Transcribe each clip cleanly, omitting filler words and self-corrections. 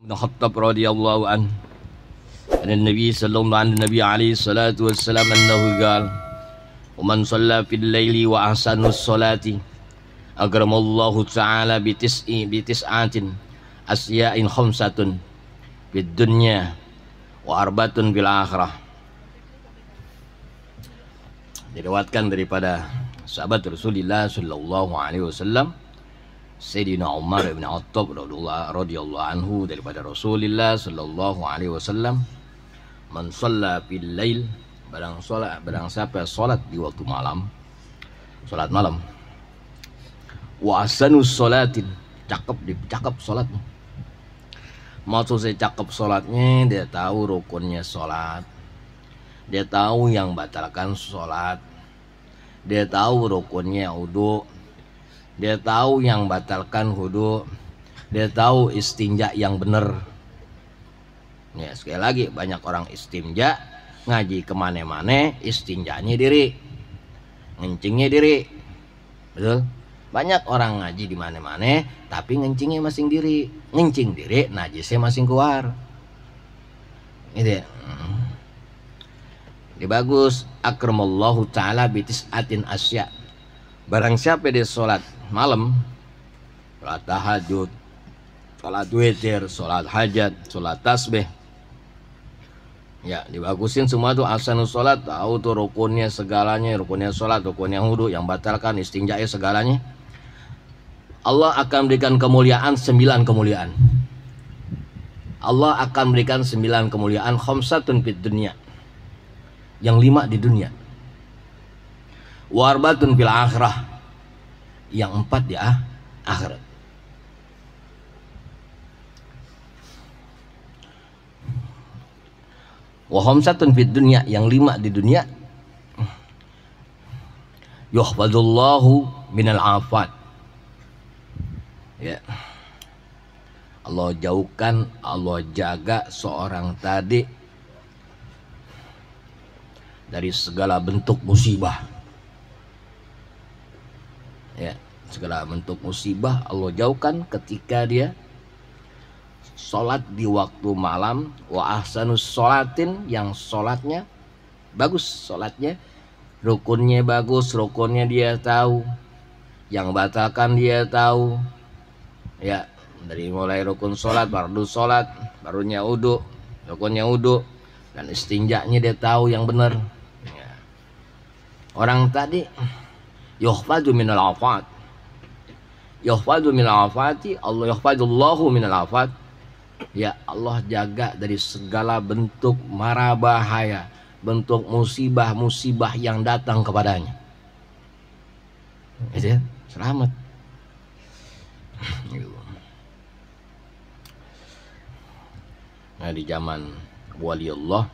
بن الخطاب رضي الله عنه عن النبي صلى الله عليه الصلاة والسلام أنه قال ومن صلى في الليل وأحسن الصلاة أكرم الله تعالى بتسعة أشياء خمسة في الدنيا وأربعة في الآخرة. Diriwayatkan daripada sahabat Rasulullah sallallahu alaihi wasallam Sayyidina Umar bin Khattab radhiyallahu anhu daripada Rasulullah sallallahu alaihi wasallam, man shalla fil lail, barang siapa salat di waktu malam, salat malam, wa ahsanus sholatin, cakep salatnya. Maksud saya cakep salatnya, dia tahu rukunnya salat, dia tahu yang batalkan salat, dia tahu rukunnya wudu, dia tahu yang batalkan wudu, dia tahu istinja yang benar. Ya, sekali lagi, banyak orang istinja ngaji kemana-mana, istinjanya diri, ngencingnya diri, betul? Banyak orang ngaji di mana-mana, tapi ngencingnya masing diri, ngencing diri, najisnya masing keluar. Ini bagus. Akramallahu ta'ala bitis'atin asya. Barang siapa dia sholat malam, sholat tahajud, sholat witir, sholat hajat, sholat tasbih, ya dibagusin semua tuh. Ahsanus sholat, tahu tuh rukunnya segalanya, rukunnya sholat, rukunnya wudu, yang batalkan istinjanya segalanya. Allah akan berikan kemuliaan 9 kemuliaan. Allah akan berikan 9 kemuliaan, khamsatun fid dunya, yang 5 di dunia, wa arbatun fil akhirah, yang 4 di akhirat. Wa khamsatun fid dunya, yang 5 di dunia, yuhfadullahu minal afat. Ya, Allah jauhkan, Allah jaga seorang tadi dari segala bentuk musibah. Ya, segala bentuk musibah Allah jauhkan ketika dia sholat di waktu malam. Wa ahsanus sholatin, yang sholatnya bagus, sholatnya rukunnya bagus, rukunnya dia tahu, yang batalkan dia tahu. Ya, dari mulai rukun sholat, fardu sholat, barunya wudu, rukunnya wudu, dan istinjanya dia tahu yang benar. Ya. Orang tadi yuhfadu minal afat, yuhfadu minal afati, Allah yuhfadullahu minal afat. Ya, Allah jaga dari segala bentuk mara bahaya, bentuk musibah-musibah yang datang kepadanya. Itu ya, selamat. Nah, di zaman waliullah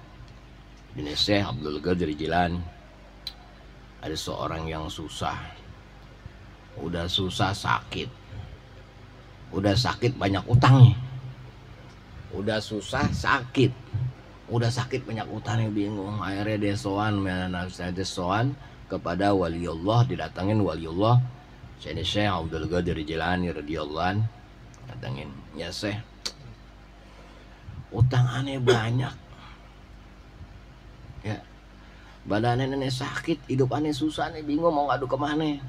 bin Syekh Abdul Qadir Jilani, ada seorang yang susah, udah susah sakit, udah sakit banyak utangnya, udah susah sakit, udah sakit banyak utangnya, bingung. Akhirnya dia sowan kepada waliullah, didatangin waliullah Syekh Abdul Qadir Jilani radhiyallahu anhu, datangin, ya Syekh, utang aneh banyak, ya badan nenek sakit, hidup aneh susah nih, bingung mau ngadu kemana.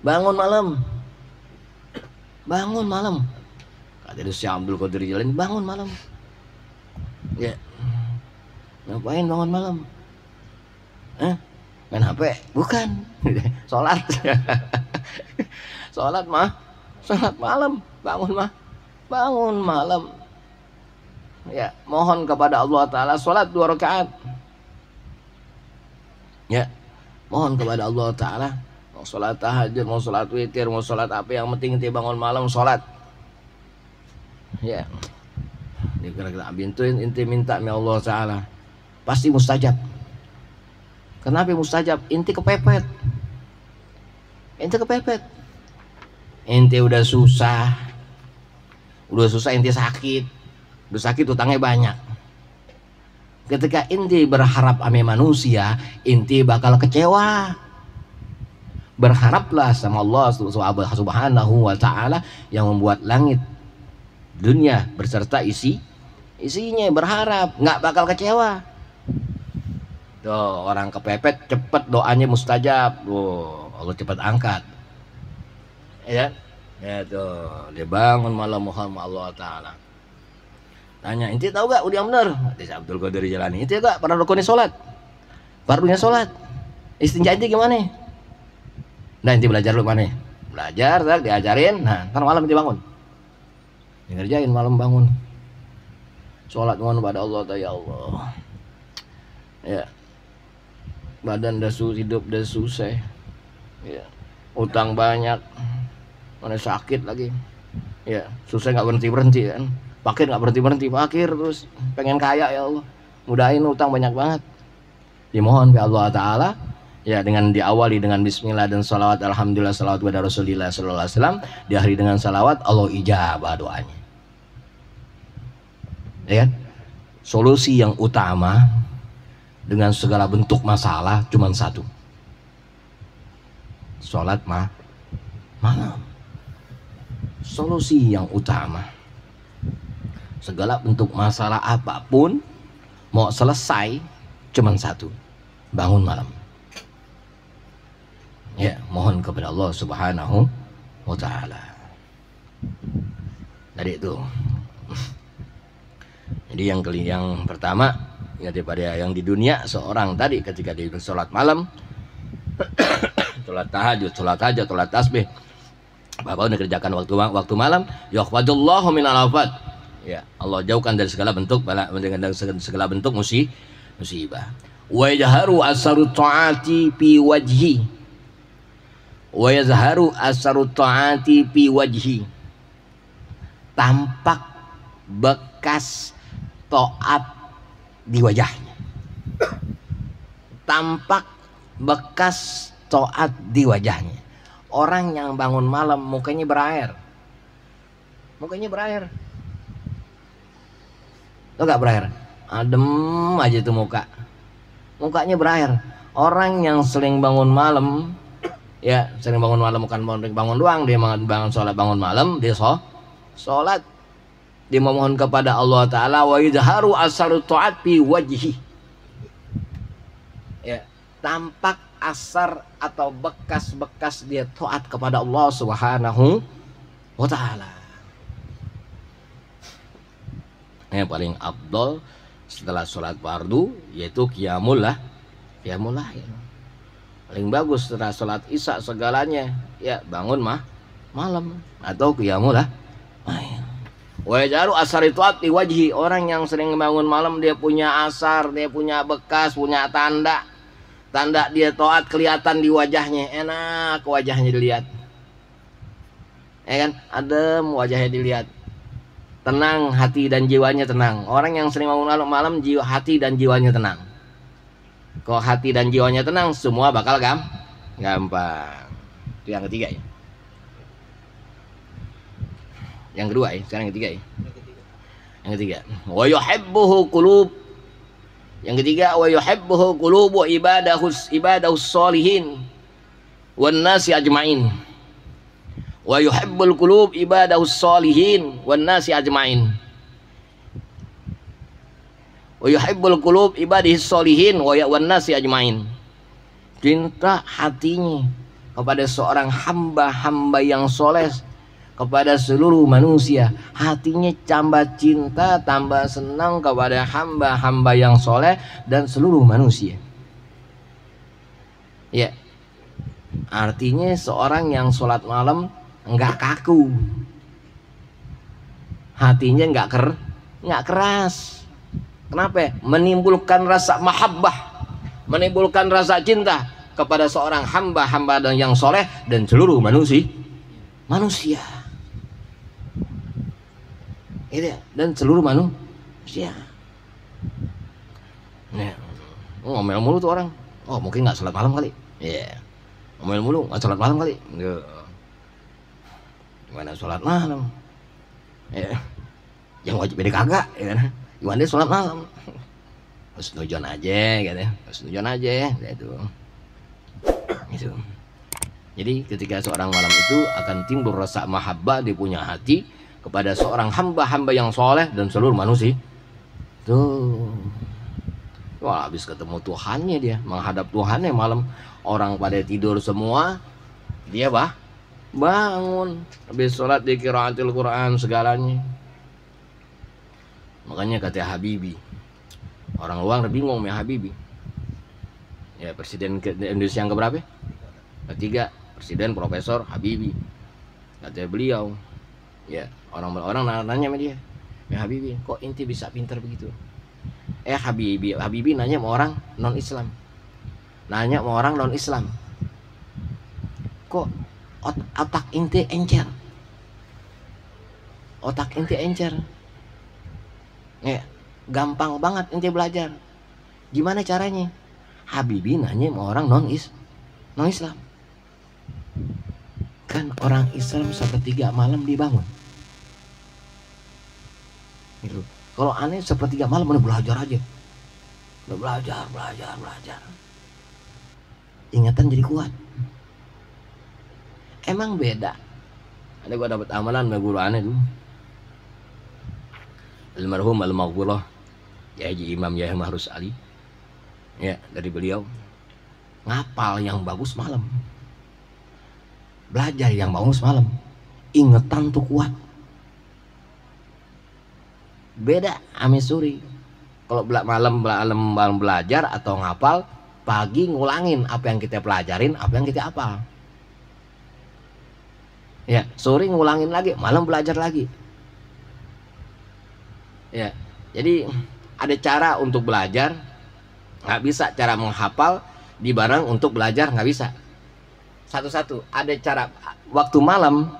Bangun malam, kata Syekh Abdul Qadir Jilani, bangun malam. Ya, ngapain bangun malam? Main HP? Bukan. Sholat. Sholat malam. Bangun malam. Ya, mohon kepada Allah Ta'ala, sholat 2 rakaat. Ya, mohon kepada Allah Ta'ala, mau sholat tahajud, mau sholat witir, mau sholat apa, yang penting dia bangun malam sholat. Ya, dikira-kira bintuin inti minta ya Allah Ta'ala, pasti mustajab. Kenapa mustajab? Inti kepepet. Inti udah susah, inti sakit, udah sakit utangnya banyak. Ketika inti berharap ame manusia, inti bakal kecewa. Berharaplah sama Allah Subhanahu wa ta'ala yang membuat langit dunia berserta isinya, berharap nggak bakal kecewa. Tuh orang kepepet cepet doanya mustajab, Allah cepat angkat, ya. Ya tuh dia bangun malam mohon Allah Ta'ala. Tanya, inti tahu gak udah bener? Dia Abdul Qadir Jalani, inti gak pernah rukunnya sholat, fardunya sholat, istinja inti gimana? Nah inti belajar lu mana? Belajar, diajarin, nah ntar malam inti bangun, ngerjain malam bangun, sholat mohon pada Allah Ta'ala. Ya Allah, ya badan dah hidup dah susah, ya utang banyak, mana sakit lagi, ya susah nggak berhenti kan, fakir nggak berhenti fakir terus pengen kaya. Ya Allah mudahin, utang banyak banget, dimohon ke Allah Ta'ala ya dengan diawali dengan bismillah dan salawat, alhamdulillah salawat kepada Rasulullah sallallahu alaihi wasallam, diakhiri dengan salawat, Allah ijabah doanya, ya kan? Solusi yang utama dengan segala bentuk masalah cuma satu, sholat malam. Solusi yang utama, segala bentuk masalah apapun mau selesai cuma satu, bangun malam. Ya mohon kepada Allah Subhanahu wa Ta'ala. Tadi itu. Jadi yang pertama ya, daripada yang di dunia, seorang tadi ketika dia sholat malam sholat tahajud, sholat hajat, sholat tasbih, Bapak udah kerjakan waktu malam, yakhfadullahu minal afat, ya Allah jauhkan dari segala bentuk bala, dengan segala bentuk musibah. Wa yajharu asaru taati fi wajhi, wa yazharu asaru taati fi wajhi, tampak bekas taat di wajahnya, tampak bekas taat di wajahnya. Orang yang bangun malam mukanya berair, tuh gak berair, adem aja tuh mukanya berair. Orang yang sering bangun malam, ya sering bangun malam, bukan bangun doang, dia bangun sholat, bangun malam dia sholat, dia memohon kepada Allah Ta'ala, wa yudharu asaru ta'at fi wajhi, ya tampak asar atau bekas-bekas dia taat kepada Allah Subhanahu wa Ta'ala. Yang paling afdol setelah sholat fardu yaitu qiyamul lail. Ya. Paling bagus setelah sholat isya segalanya ya bangun malam atau qiyamul lail. Wa jaru asar itu di wajhi, orang yang sering bangun malam dia punya asar, dia punya bekas, punya tanda dia taat kelihatan di wajahnya, enak wajahnya dilihat, ya kan, adem wajahnya dilihat, tenang hati dan jiwanya tenang. Orang yang sering bangun malam hati dan jiwanya tenang. Kalau hati dan jiwanya tenang, semua bakal gampang. Itu yang ketiga ya. Yang kedua ya, sekarang yang ketiga ya. Yang ketiga, wa yuhibbuhu qulub. Yang ketiga, wa yuhibbuhu qulubu ibadahus sholihin wan nasi ajmain. Wa yuhibbul qulub ibadahus sholihin wan nasi ajmain. Wa yuhibbul qulub ibadahis sholihin wan nasi ajmain. Cinta hatinya kepada seorang hamba-hamba yang soleh, kepada seluruh manusia, hatinya tambah cinta, tambah senang kepada hamba-hamba yang soleh dan seluruh manusia. Ya, artinya seorang yang sholat malam enggak kaku, hatinya enggak keras. Kenapa? Menimbulkan rasa mahabbah, menimbulkan rasa cinta kepada seorang hamba-hamba yang soleh dan seluruh manusia. Itu dan seluruh manusia. Nah, ngomel mulu tuh orang. Oh mungkin nggak sholat malam kali. Ya, ngomel mulu nggak sholat malam kali. Gimana sholat malam? Ya, yang wajib beda kagak, ya kan? Gimana dia sholat malam? Husnudzon aja, gitu. Husnudzon aja, itu. Jadi ketika seorang malam itu akan timbul rasa mahabbah, dia punya hati kepada seorang hamba-hamba yang soleh dan seluruh manusia. Tuh, wah, habis ketemu Tuhannya dia, menghadap Tuhannya malam, orang pada tidur semua, dia bangun, habis sholat di qiraatil Quran segalanya. Makanya kata Habibie, orang luar bingung ya Habibie. Ya, presiden Indonesia yang keberapa? Ketiga, presiden Profesor Habibie. Kata beliau, ya, orang nanya sama dia, ya Habibie, kok inti bisa pintar begitu? Habibie nanya sama orang non Islam, kok otak inti encer, ya, gampang banget inti belajar, gimana caranya? Habibie nanya sama orang non Islam. Kan orang Islam sepertiga malam dibangun gitu. Kalau aneh sepertiga malam udah belajar aja, udah belajar, ingatan jadi kuat. Emang beda. Ada gua dapat amalan sama guru aneh dulu, almarhum al-maghfurah ya Haji Imam Yahya Mahrus Ali, ya, dari beliau, ngapal yang bagus malam, belajar yang bagus malam, ingatan tuh kuat. Beda ame suri. Kalau malam belajar atau ngapal, pagi ngulangin apa yang kita pelajarin, apa yang kita hafal. Ya, sore ngulangin lagi, malam belajar lagi. Ya, jadi ada cara untuk belajar, nggak bisa cara menghafal dibareng untuk belajar, nggak bisa. Satu-satu. Ada cara waktu malam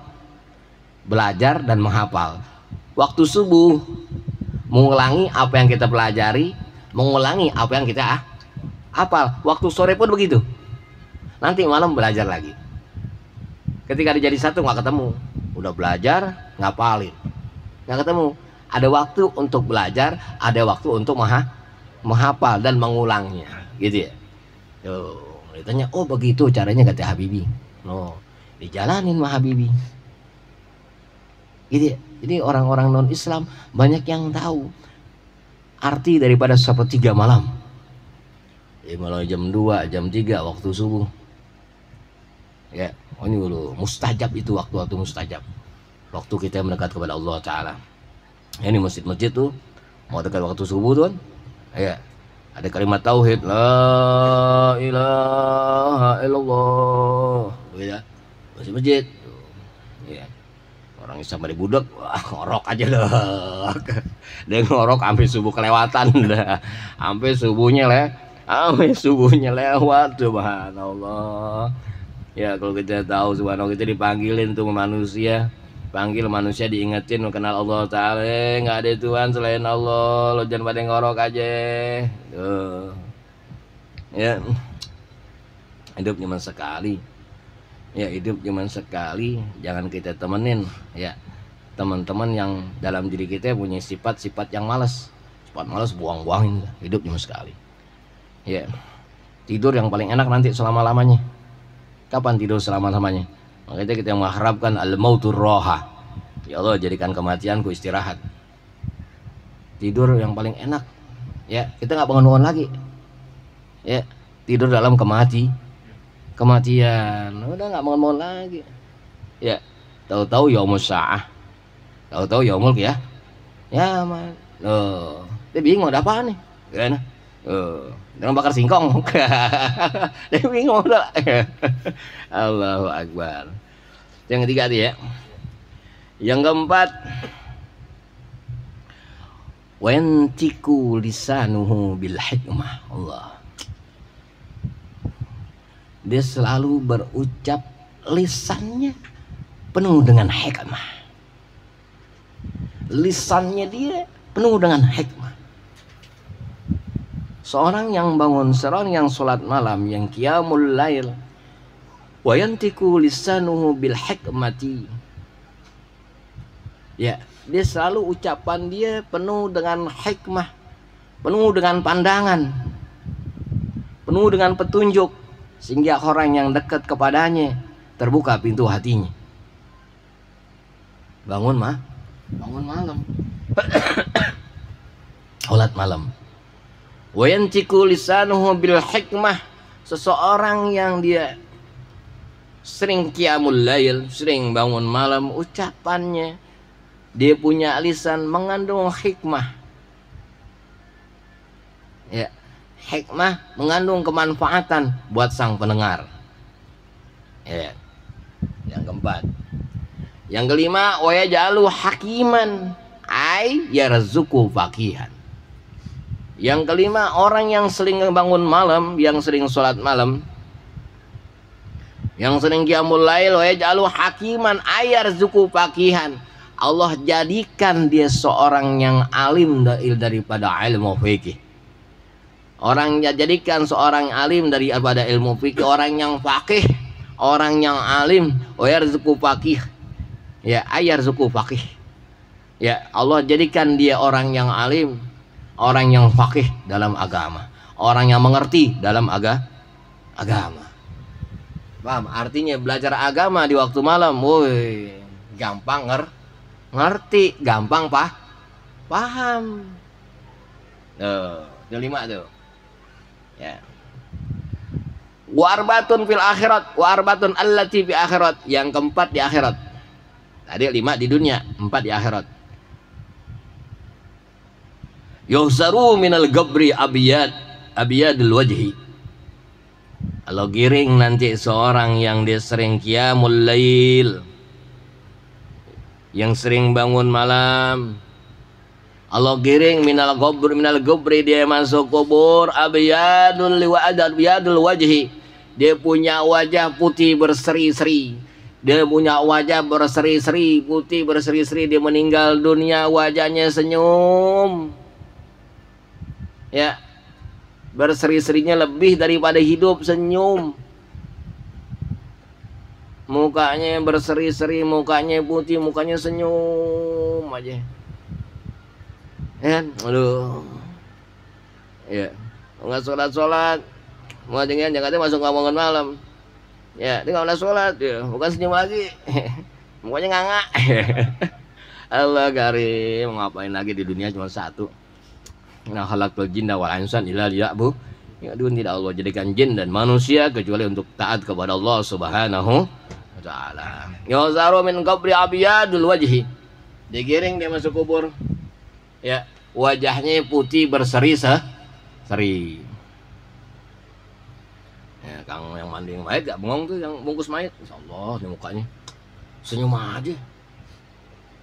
belajar dan menghafal. Waktu subuh mengulangi apa yang kita pelajari, mengulangi apa yang kita hafal. Waktu sore pun begitu. Nanti malam belajar lagi. Ketika dijadi satu nggak ketemu, udah belajar ngapalin, nggak ketemu. Ada waktu untuk belajar, ada waktu untuk menghafal dan mengulangnya, gitu ya. Tuh, ditanya, oh begitu caranya kata Habibie. No, dijalanin sama Habibie. Gitu ya. Jadi orang-orang non Islam banyak yang tahu arti daripada sepertiga malam. Ya, mulai jam 2, jam 3 waktu subuh. Ya, oh ini dulu mustajab, itu waktu-waktu mustajab. Waktu kita mendekat kepada Allah Ta'ala. Ini masjid-masjid tuh mau dekat waktu subuh tuh kan, ya, ada kalimat tauhid, la ilaha illallah, ya, masjid, ya. Orang Islam pada budak, wah, ngorok aja dah. Dia ngorok sampai subuh kelewatan dah, sampai subuhnya lewat, subhanallah. Ya, kalau kita tahu subhanallah, kita dipanggilin tuh manusia. Panggil manusia, diingetin mengenal Allah Ta'ala, nggak ada Tuhan selain Allah, lo jangan pada ngorok aja. Tuh. Ya, hidup cuma sekali. Ya, hidup cuma sekali, jangan kita temenin ya teman-teman yang dalam diri kita punya sifat-sifat yang malas. Sifat malas buang-buangin, hidup cuma sekali. Ya, tidur yang paling enak nanti selama-lamanya. Kapan tidur selama-lamanya? Makanya kita mengharapkan al-mautur roha. Ya Allah, jadikan kematianku istirahat. Tidur yang paling enak. Ya, kita nggak bangun lagi. Ya, tidur dalam kematian. Udah nggak bangun lagi. Ya, tahu-tahu yaumul sa'ah. Tahu-tahu yaumul ya. Ya, man. Dia bingung ada apa nih? Gimana? Dengan bakar singkong. Dia bingung udah. Allahu Akbar. Yang ketiga tadi ya. Yang keempat, wantiku lisanuhu bil hikmah. Allah. Dia selalu berucap, lisannya penuh dengan hikmah. Lisannya dia penuh dengan hikmah. Seorang yang bangun, seorang yang sholat malam, yang qiyamul lail, wa yantiku lisanuhu bil hikmati. Ya, dia selalu ucapan dia penuh dengan hikmah, penuh dengan pandangan, penuh dengan petunjuk, sehingga orang yang dekat kepadanya terbuka pintu hatinya. Bangun bangun malam. Salat malam. Wa yantiqu lisanuhu bil hikmah, seseorang yang dia sering qiyamul lail, sering bangun malam, ucapannya dia punya lisan mengandung hikmah. Ya, hikmah mengandung kemanfaatan buat sang pendengar. Ya. Yang keempat. Yang kelima, wa yaj'alu hakiman ay yarzuqu faqihan. Yang kelima, orang yang sering bangun malam, yang sering sholat malam, yang sering qiyamul lail, wa yaj'alu hakiman ay yarzuqu faqihan. Allah jadikan dia seorang yang alim daripada ilmu fikih. Orang jadikan seorang alim daripada ilmu fikih, orang yang faqih, orang yang alim, wa yarzuqu faqih. Ya, ay yarzuqu faqih. Ya, Allah jadikan dia orang yang alim, orang yang faqih dalam agama, orang yang mengerti dalam agama. Paham? Artinya belajar agama di waktu malam, woi, gampang ngerti, gampang paham. Tuh, 5 tuh. Ya. Warbatun fil akhirat, warbatun allati fi akhirat. Yang keempat di akhirat. Tadi 5 di dunia, 4 di akhirat. Yuhsaru minal gabri abiyadul wajhi. Kalau giring nanti seorang yang dia sering qiyamul lail, yang sering bangun malam, Allah giring minal gabri, dia masuk kubur abiyadul wajhi. Dia punya wajah putih berseri-seri. Dia punya wajah berseri-seri, putih berseri-seri. Dia meninggal dunia, wajahnya senyum. Ya, berseri-serinya lebih daripada hidup, senyum. Mukanya berseri-seri, mukanya putih, mukanya senyum aja. Ya, aduh. Ya, nggak sholat, mau jangan masuk bangun malam. Ya, dia nggak sholat, ya, bukan senyum lagi. Mukanya nganga. Allah karim, mau ngapain lagi di dunia cuma satu. Nah, khalaqal jinna wal insan illa liya'budun. Ya, tidak Allah jadikan jin dan manusia kecuali untuk taat kepada Allah Subhanahu wa taala. Yuzaru min qabri abiyadul wajhi. Digiring dia masuk kubur. Ya, wajahnya putih berseri-seri. Ya, Kang yang mandi mayat gak bengong tuh, yang bungkus mayat. Insyaallah di mukanya senyum aja.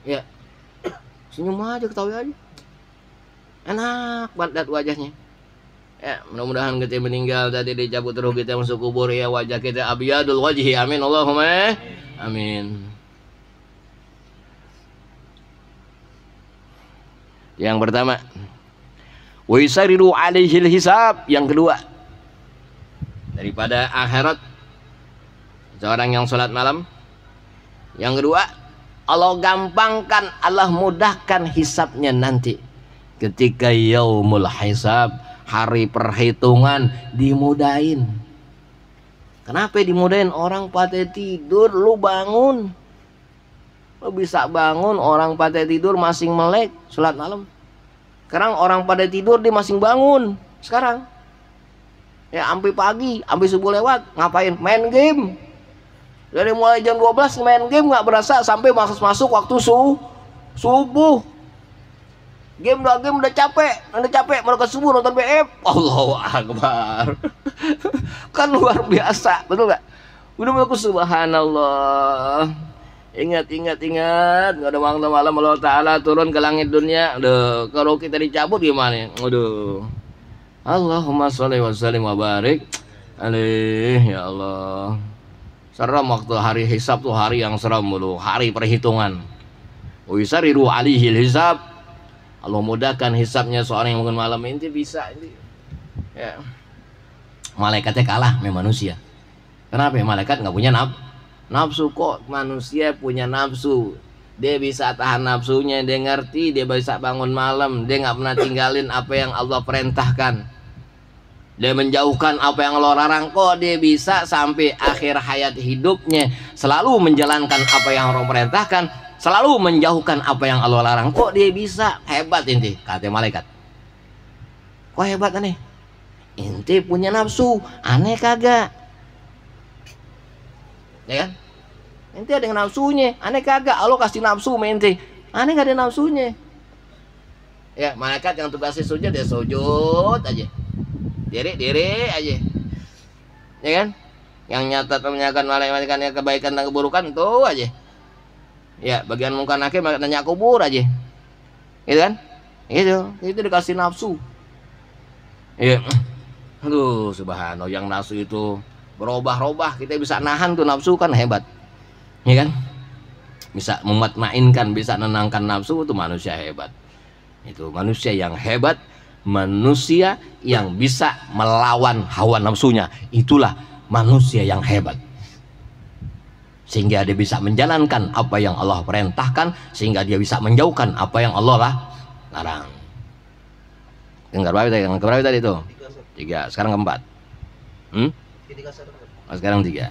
Ya. Senyum aja, ketawa aja. Enak banget wajahnya. Ya, mudah-mudahan kita meninggal tadi dicabut ruh kita masuk kubur, ya wajah kita abiyadul wajhi. Amin Allahumma amin. Yang pertama, wa yusariru alaihil hisab. Yang kedua, daripada akhirat seorang yang sholat malam. Yang kedua, Allah gampangkan, Allah mudahkan hisabnya nanti. Ketika yaumul hisab, hari perhitungan, dimudahin. Kenapa dimudahin? Orang pada tidur, lu bangun. Lu bisa bangun, orang pada tidur masing melek sholat malam. Sekarang orang pada tidur, dia masing bangun. Sekarang ya, sampai pagi, sampai subuh lewat, ngapain? Main game. Dari mulai jam 12 main game, nggak berasa sampai masuk waktu subuh. Game udah capek, mereka subuh nonton BF. Allahu Akbar. Kan luar biasa, betul gak? Udah menurutku subhanallah. Ingat, nggak ada waktu malam Allah Ta'ala turun ke langit dunia. Aduh, kalau kita dicabut gimana? Aduh. Allahumma sholli wa sallim wa barik alaih, ya Allah. Seram waktu hari hisab tuh, hari yang seram dulu, hari perhitungan. Wisariru alihil hisab. Allah mudahkan hisabnya seorang yang bangun malam ini bisa ini. Ya. Malaikatnya kalah sama manusia. Kenapa? Malaikat nggak punya nafsu, kok manusia punya nafsu. Dia bisa tahan nafsunya, dia ngerti, dia bisa bangun malam, dia nggak pernah tinggalin apa yang Allah perintahkan. Dia menjauhkan apa yang Allah larang, kok dia bisa sampai akhir hayat hidupnya selalu menjalankan apa yang Allah perintahkan. selalu menjauhkan apa yang Allah larang. Kok dia bisa? Hebat inti, kata malaikat. Kok hebat aneh? Inti punya nafsu, aneh kagak? Ya kan? Inti ada yang nafsunya, aneh kagak? Allah kasih nafsu sama inti, aneh gak ada nafsunya. Ya, malaikat yang tugasnya sujud, dia sujud aja, diri aja, ya kan? Yang nyatat menyakan malaikat kebaikan dan keburukan itu aja. Ya, bagian muka nakir nanya kubur aja, gitu kan? Itu dikasih nafsu. Ya, aduh, subhanallah, yang nafsu itu berubah-ubah, kita bisa nahan tuh nafsu, kan hebat, ya kan? Bisa mematmainkan, bisa menenangkan nafsu, itu manusia hebat. Itu manusia yang hebat, manusia yang bisa melawan hawa nafsunya. Itulah manusia yang hebat, sehingga dia bisa menjalankan apa yang Allah perintahkan, sehingga dia bisa menjauhkan apa yang Allah larang. Yang keberapa tadi itu? 3, sekarang keempat. Sekarang 3.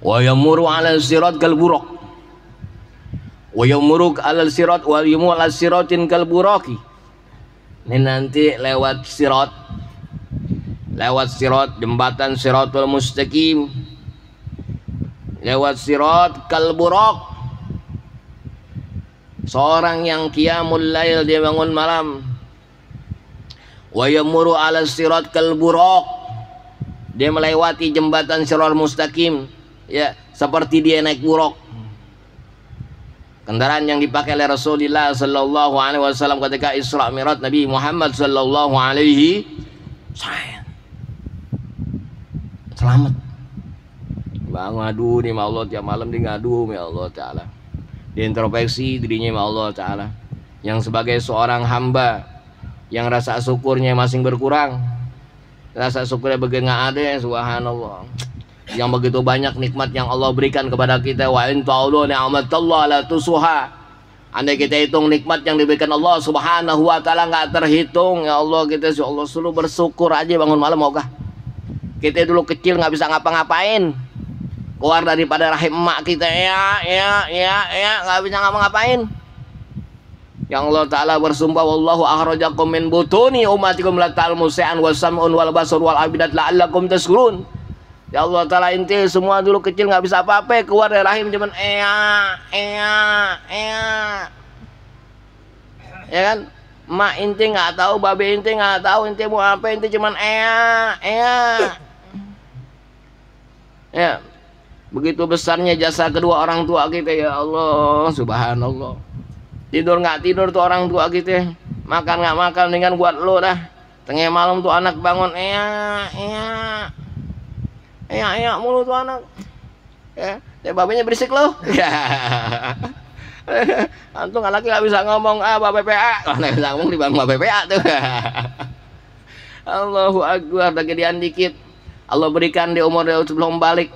Wa yamuru 'ala sirat kal buraq. Wa yamuru 'ala sirat wa yamuru 'ala siratin kal buraqi. Ini nanti lewat sirat. Lewat sirat, jembatan Siratul Mustaqim. Lewat sirat kal buraq. Seorang yang qiyamul lail, dia bangun malam. Wa yamuru 'ala sirat kal buraq. Dia melewati jembatan Siratul Mustaqim. Ya, seperti dia naik buruk. Kendaraan yang dipakai oleh Rasulullah sallallahu alaihi wasallam ketika Isra Mi'raj Nabi Muhammad sallallahu alaihi wasallam. Selamat. Bang ngadu nih sama Allah tiap malam, dia ngadu sama Allah taala. Dia introspeksi dirinya sama Allah taala. Yang sebagai seorang hamba yang rasa syukurnya masih berkurang. Rasa syukurnya begitu nggak ada, subhanallah. Yang begitu banyak nikmat yang Allah berikan kepada kita. Wa in ta'udu ni'matallahi la tusuha. Andai kita hitung nikmat yang diberikan Allah subhanahu wa ta'ala nggak terhitung. Ya Allah, kita ya Allah suruh bersyukur aja bangun malam, maukah? Kita dulu kecil nggak bisa ngapa-ngapain, keluar daripada rahim emak kita, nggak bisa ngapa-ngapain. Yang Allah Ta'ala bersumpah, wallahu akhrajakum min butuni ummatikum la ta'lamu syai'an wa sam'un wal basar wal abidat la'allakum tashkurun. Ya Allah Ta'ala, inti semua dulu kecil nggak bisa apa-apa, keluar dari rahim cuman ya kan? Mak inti nggak tahu, babe inti nggak tahu inti mau apa, inti cuman ya. Begitu besarnya jasa kedua orang tua kita, ya Allah, subhanallah. Tidur nggak tidur tuh orang tua kita, makan nggak makan, dengan buat lo dah. Tengah malam tuh anak bangun mulu tuh anak. Ya babenya berisik loh. Antum laki nggak bisa ngomong babe PA, nggak bisa ngomong di bang babe PA tuh. Allahu Akbar, udah gedean dikit. Allah berikan di umur dia sebelum balik,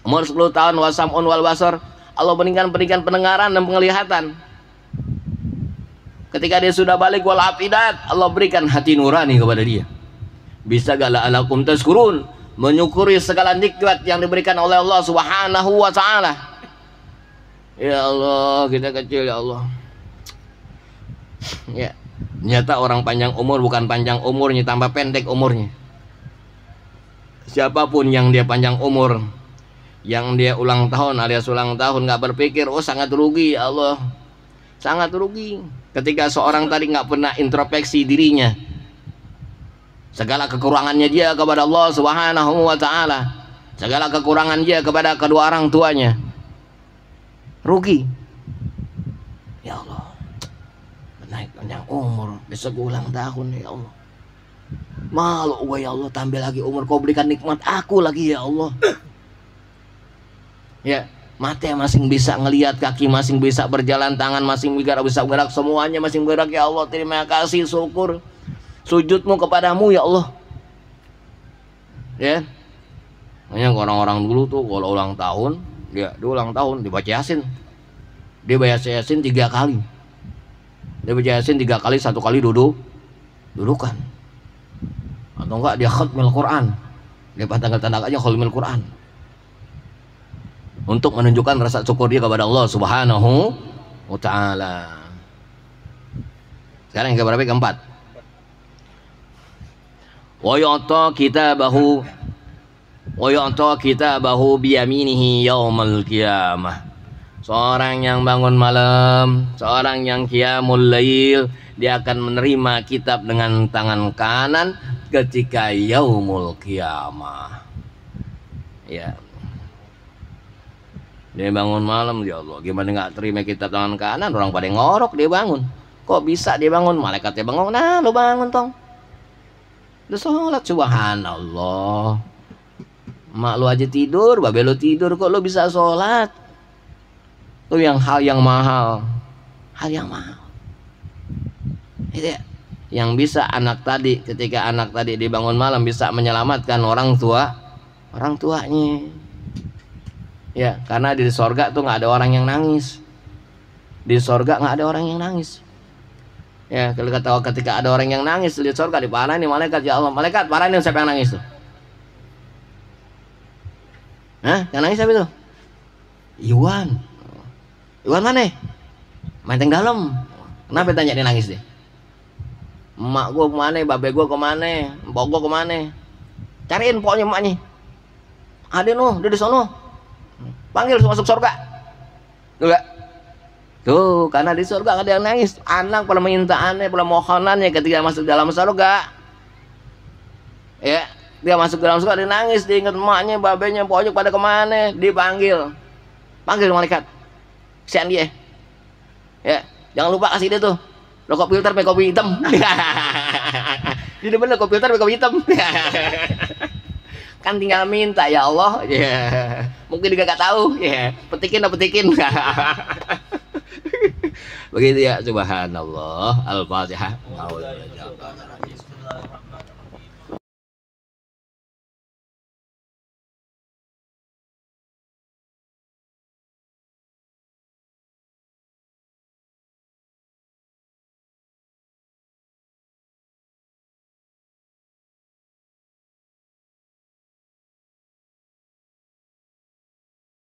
umur 10 tahun, wasam'un wal basar. Allah berikan pendengaran dan penglihatan. Ketika dia sudah balik wal afidat, Allah berikan hati nurani kepada dia. Bisa gak la'alakum tazkurun, menyukuri segala nikmat yang diberikan oleh Allah Subhanahu wa ta'ala. Ya Allah, kita kecil ya Allah. Ya, ternyata orang panjang umur bukan panjang umurnya, tambah pendek umurnya. Siapapun yang dia panjang umur, yang dia ulang tahun alias ulang tahun, nggak berpikir, oh sangat rugi ya Allah, sangat rugi. Ketika seorang tadi nggak pernah introspeksi dirinya, segala kekurangannya dia kepada Allah Subhanahu wa ta'ala, segala kekurangan dia kepada kedua orang tuanya, rugi. Ya Allah, naik panjang umur, besok ulang tahun ya Allah, malu gue ya Allah, tambah lagi umur, kau berikan nikmat aku lagi ya Allah. Ya, mata masing bisa ngelihat, kaki masing bisa berjalan, tangan masing bisa bergerak, semuanya masing bergerak ya Allah. Terima kasih, syukur, sujudmu kepadamu ya Allah. Ya, banyak orang-orang dulu tuh kalau ulang tahun, dia ulang tahun dibaca Yasin, dia baca Yasin 3 kali, dia baca Yasin 3 kali, 1 kali dudukan. atau enggak dia khatmil Quran, dia tanda aja khatmil Quran untuk menunjukkan rasa syukur dia kepada Allah Subhanahu wa ta'ala. Sekarang yang keberapa? Keempat. Wa yu'ta kitabahu biyaminihi yaumal qiyamah. Seorang yang bangun malam, seorang yang qiyamul lail, dia akan menerima kitab dengan tangan kanan ketika yaumul qiyamah. Ya. Dia bangun malam, ya Allah, gimana nggak terima kitab tangan kanan? Orang pada ngorok, dia bangun. Kok bisa dia bangun? Malaikatnya bangun, nah lu bangun tong. Udah sholat, subhanallah. Mak lu aja tidur, babe lu tidur, kok lu bisa sholat? Itu hal yang mahal. Hal yang mahal. Itu ya. Yang bisa anak tadi, ketika anak tadi dibangun malam bisa menyelamatkan orang tuanya. Ya, karena di sorga tuh nggak ada orang yang nangis. Di sorga nggak ada orang yang nangis. Ya, kalau ketika ada orang yang nangis di sorga diparahin malaikat, ya Allah, malaikat parahin siapa yang nangis tuh? Hah? Yang nangis siapa itu? Iwan. Iwan mana? Menteng dalam. Kenapa tanya dia nangis deh? Emak gua kemana? Babe gua kemana? Mbok gua kemana? Cariin pokoknya emaknya. Ada dia di sono. Panggil masuk surga. Tuh gak? Tuh, karena di surga ada yang nangis. Anak permintaannya, permohonannya ketika masuk dalam surga. Ya, dia masuk dalam surga, dia nangis, dia ingat emaknya, babenya, pokoknya pada kemana? Dipanggil. Panggil malaikat. Kesian dia. Ya, jangan lupa kasih dia tuh rokok filter pakai kopi hitam. Jadi bener kopi filter pakai kopi hitam. Kan tinggal minta, ya Allah. Ya, mungkin dia gak tahu. Ya, petikin. Begitu ya, subhanallah. Al-Fatihah.